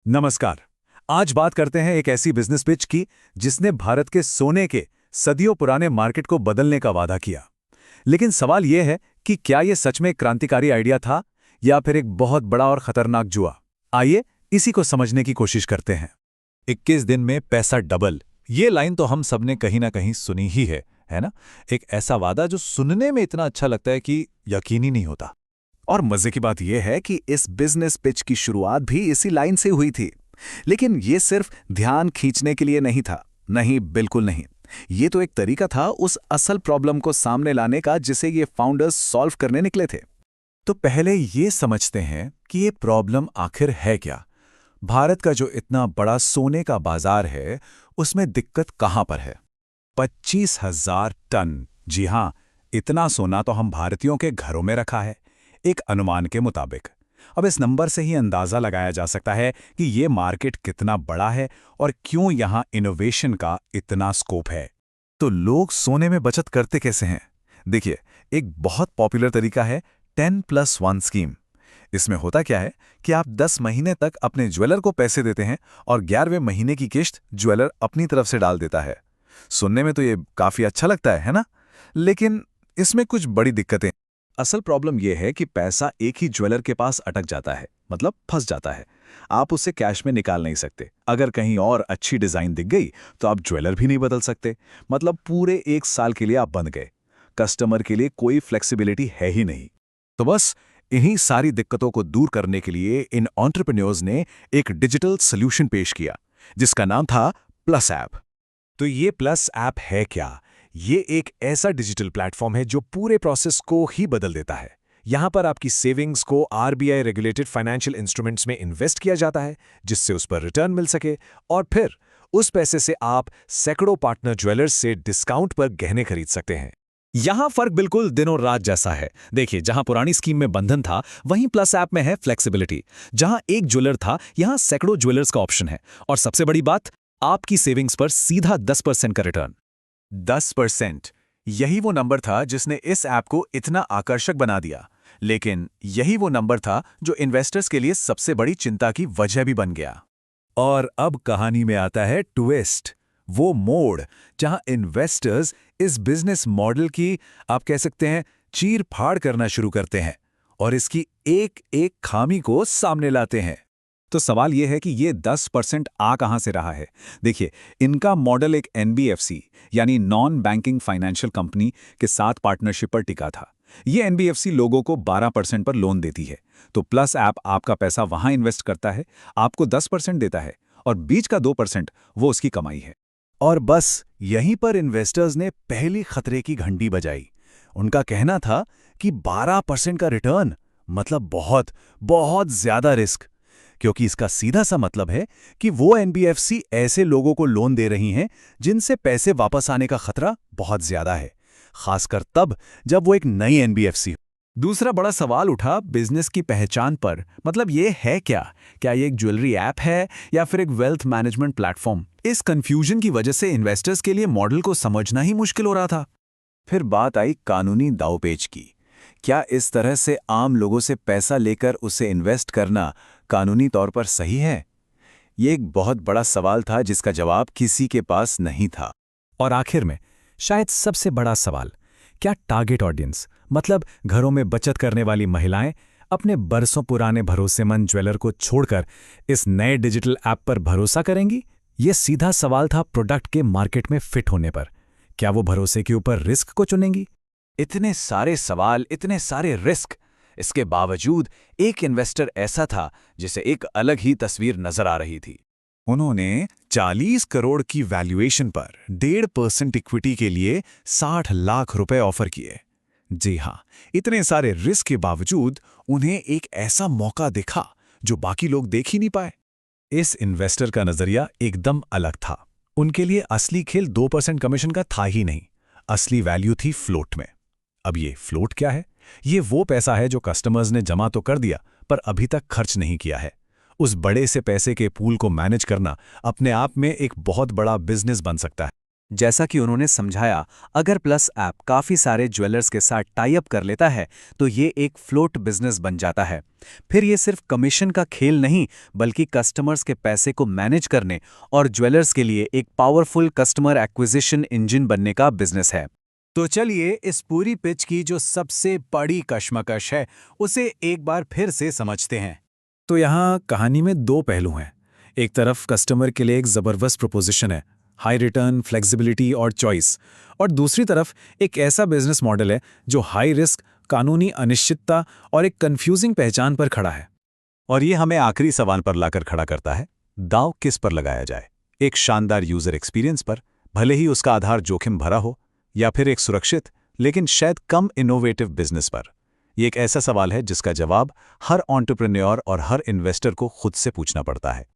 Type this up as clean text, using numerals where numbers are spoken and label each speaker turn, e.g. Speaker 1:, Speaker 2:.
Speaker 1: नमस्कार। आज बात करते हैं एक ऐसी बिजनेस पिच की जिसने भारत के सोने के सदियों पुराने मार्केट को बदलने का वादा किया। लेकिन सवाल यह है कि क्या यह सच में एक क्रांतिकारी आइडिया था या फिर एक बहुत बड़ा और खतरनाक जुआ। आइए इसी को समझने की कोशिश करते हैं।
Speaker 2: 21 दिन में पैसा डबल, ये लाइन तो हम सबने कहीं ना कहीं सुनी ही है ना। एक ऐसा वादा जो सुनने में इतना अच्छा लगता है कि यकीन ही नहीं होता।
Speaker 3: और मजे की बात यह है कि इस बिजनेस पिच की शुरुआत भी इसी लाइन से हुई थी। लेकिन यह सिर्फ ध्यान खींचने के लिए नहीं था। नहीं, बिल्कुल नहीं। ये तो एक तरीका था उस असल प्रॉब्लम को सामने लाने का जिसे ये फाउंडर्स सॉल्व करने निकले थे।
Speaker 1: तो पहले ये समझते हैं कि ये प्रॉब्लम आखिर है क्या। भारत का जो इतना बड़ा सोने का बाजार है उसमें दिक्कत कहाँ पर है। 25,000 टन। जी हाँ, इतना सोना तो हम भारतीयों के घरों में रखा है, एक अनुमान के मुताबिक। अब इस नंबर से ही अंदाजा लगाया जा सकता है कि ये मार्केट कितना बड़ा है और क्यों यहाँ इनोवेशन का इतना स्कोप है। तो लोग सोने में बचत करते कैसे हैं? देखिए, एक बहुत पॉपुलर तरीका है 10+1 स्कीम। इसमें होता क्या है कि आप 10 महीने तक अपने ज्वेलर को पैसे देते हैं और 11वें महीने की किश्त ज्वेलर अपनी तरफ से डाल देता है। सुनने में तो ये काफी अच्छा लगता है ना? लेकिन इसमें कुछ बड़ी दिक्कतें। असल प्रॉब्लम यह है कि पैसा एक ही ज्वेलर के पास अटक जाता है, मतलब फंस जाता है। आप उसे कैश में निकाल नहीं सकते। अगर कहीं और अच्छी डिजाइन दिख गई तो आप ज्वेलर भी नहीं बदल सकते। मतलब पूरे 1 साल के लिए आप बंद गए। कस्टमर के लिए कोई फ्लेक्सिबिलिटी है ही नहीं। तो बस इन्हीं सारी दिक्कतों को दूर करने के लिए इन एंटरप्रेन्योर्स ने एक डिजिटल सॉल्यूशन पेश किया जिसका नाम था प्लस ऐप। तो ये प्लस ऐप है क्या? ये एक ऐसा डिजिटल प्लेटफॉर्म है जो पूरे प्रोसेस को ही बदल देता है। यहाँ पर आपकी सेविंग्स को आरबीआई रेगुलेटेड फाइनेंशियल इंस्ट्रूमेंट्स में इन्वेस्ट किया जाता है जिससे उस पर रिटर्न मिल सके, और फिर उस पैसे से आप सैकड़ों पार्टनर ज्वेलर्स से डिस्काउंट पर गहने खरीद सकते हैं। यहाँ फर्क बिल्कुल दिनों रात जैसा है। देखिए, जहाँ पुरानी स्कीम में बंधन था वहीं प्लस ऐप में है फ्लेक्सिबिलिटी। जहाँ एक ज्वेलर था यहाँ सैकड़ों ज्वेलर्स का ऑप्शन है, और सबसे बड़ी बात, आपकी सेविंग्स पर सीधा 10% का रिटर्न। 10%, यही वो नंबर था जिसने इस ऐप को इतना आकर्षक बना दिया। लेकिन यही वो नंबर था जो इन्वेस्टर्स के लिए सबसे बड़ी चिंता की वजह भी बन गया। और अब कहानी में आता है ट्विस्ट, वो मोड़ जहां इन्वेस्टर्स इस बिजनेस मॉडल की, आप कह सकते हैं, चीर फाड़ करना शुरू करते हैं और इसकी एक एक खामी को सामने लाते हैं। तो सवाल यह है कि ये 10% आ कहां से रहा है। देखिए, इनका मॉडल एक एनबीएफसी यानी नॉन बैंकिंग फाइनेंशियल कंपनी के साथ पार्टनरशिप पर टिका था। ये एनबीएफसी लोगों को 12% पर लोन देती है। तो प्लस ऐप आपका पैसा वहां इन्वेस्ट करता है, आपको 10% देता है, और बीच का 2% वो उसकी कमाई है। और बस यहीं पर इन्वेस्टर्स ने पहली खतरे की घंटी बजाई। उनका कहना था कि 12% का रिटर्न मतलब बहुत बहुत ज्यादा रिस्क, क्योंकि इसका सीधा सा मतलब है कि वो एनबीएफसी ऐसे लोगों को लोन दे रही हैं जिनसे पैसे वापस आने का खतरा बहुत ज्यादा है, खासकर तब जब वो एक नई एनबीएफसी हो। दूसरा बड़ा सवाल उठा बिजनेस की पहचान पर। मतलब ये है क्या ये एक ज्वेलरी ऐप है या फिर एक वेल्थ मैनेजमेंट प्लेटफॉर्म? इस कंफ्यूजन की वजह से इन्वेस्टर्स के लिए मॉडल को समझना ही मुश्किल हो रहा था। फिर बात आई कानूनी दांवपेच की। क्या इस तरह से आम लोगों से पैसा लेकर उसे इन्वेस्ट करना कानूनी तौर पर सही है? ये एक बहुत बड़ा सवाल था जिसका जवाब किसी के पास नहीं था।
Speaker 2: और आखिर में शायद सबसे बड़ा सवाल, क्या टारगेट ऑडियंस, मतलब घरों में बचत करने वाली महिलाएं, अपने बरसों पुराने भरोसेमंद ज्वेलर को छोड़कर इस नए डिजिटल ऐप पर भरोसा करेंगी? ये सीधा सवाल था प्रोडक्ट के मार्केट में फिट होने पर। क्या वो भरोसे के ऊपर रिस्क को चुनेंगी?
Speaker 3: इतने सारे सवाल, इतने सारे रिस्क, इसके बावजूद एक इन्वेस्टर ऐसा था जिसे एक अलग ही तस्वीर नजर आ रही थी।
Speaker 1: उन्होंने 40 करोड़ की वैल्यूएशन पर 1.5% इक्विटी के लिए 60 लाख रुपए ऑफर किए। जी हां, इतने सारे रिस्क के बावजूद उन्हें एक ऐसा मौका दिखा जो बाकी लोग देख ही नहीं पाए। इस इन्वेस्टर का नजरिया एकदम अलग था। उनके लिए असली खेल 2% कमीशन का था ही नहीं, असली वैल्यू थी फ्लोट में। अब ये फ्लोट क्या है? ये वो पैसा है जो कस्टमर्स ने जमा तो कर दिया पर अभी तक खर्च नहीं किया है। उस बड़े से पैसे के पूल को मैनेज करना अपने आप में एक बहुत बड़ा बिजनेस बन सकता है।
Speaker 2: जैसा कि उन्होंने समझाया, अगर प्लस ऐप काफ़ी सारे ज्वेलर्स के साथ टाई अप कर लेता है तो ये एक फ्लोट बिजनेस बन जाता है। फिर ये सिर्फ कमीशन का खेल नहीं, बल्कि कस्टमर्स के पैसे को मैनेज करने और ज्वेलर्स के लिए एक पावरफुल कस्टमर एक्विजिशन इंजन बनने का बिजनेस है।
Speaker 1: तो चलिए इस पूरी पिच की जो सबसे बड़ी कश्मकश है उसे एक बार फिर से समझते हैं।
Speaker 2: तो यहाँ कहानी में दो पहलू हैं। एक तरफ कस्टमर के लिए एक ज़बरदस्त प्रोपोजिशन है, हाई रिटर्न, फ्लेक्सिबिलिटी और चॉइस, और दूसरी तरफ एक ऐसा बिजनेस मॉडल है जो हाई रिस्क, कानूनी अनिश्चितता और एक कंफ्यूजिंग पहचान पर खड़ा है।
Speaker 1: और ये हमें आखिरी सवाल पर लाकर खड़ा करता है, दांव किस पर लगाया जाए? एक शानदार यूजर एक्सपीरियंस पर, भले ही उसका आधार जोखिम भरा हो, या फिर एक सुरक्षित लेकिन शायद कम इनोवेटिव बिजनेस पर? ये एक ऐसा सवाल है जिसका जवाब हर एंटरप्रेन्योर और हर इन्वेस्टर को खुद से पूछना पड़ता है।